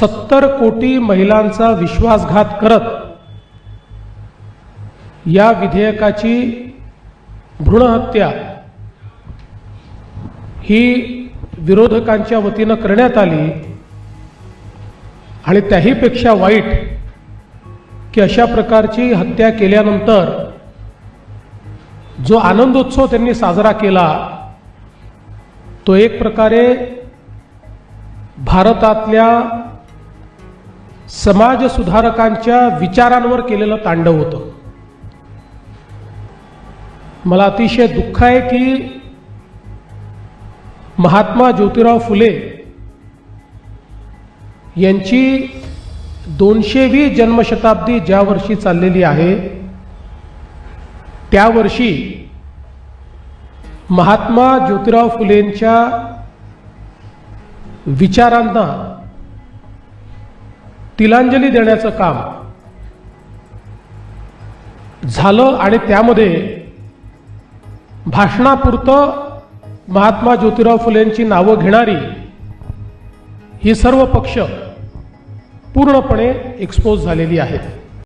70 कोटी महिलांचा विश्वासघात करत या विधेयकाची भ्रूणहत्या ही विरोधकांच्या वतीनं करण्यात आली आणि त्याहीपेक्षा वाईट की अशा प्रकारची हत्या केल्यानंतर जो आनंदोत्सव त्यांनी साजरा केला तो एक प्रकारे भारतातल्या समाज सुधारकांच्या विचारांवर केलेलं तांडव होतं। मला अतिशय दुःख आहे की महात्मा ज्योतिराव फुले यांची 200वी जन्मशताब्दी ज्या वर्षी चाललेली आहे त्या वर्षी महात्मा ज्योतिराव फुलेंच्या विचारांना तिलांजली देण्याचं काम झालं आणि त्यामध्ये भाषणापुरतं महात्मा ज्योतिराव फुलेंची नावं घेणारी ही सर्व पक्ष पूर्णपणे एक्सपोज झालेली आहेत।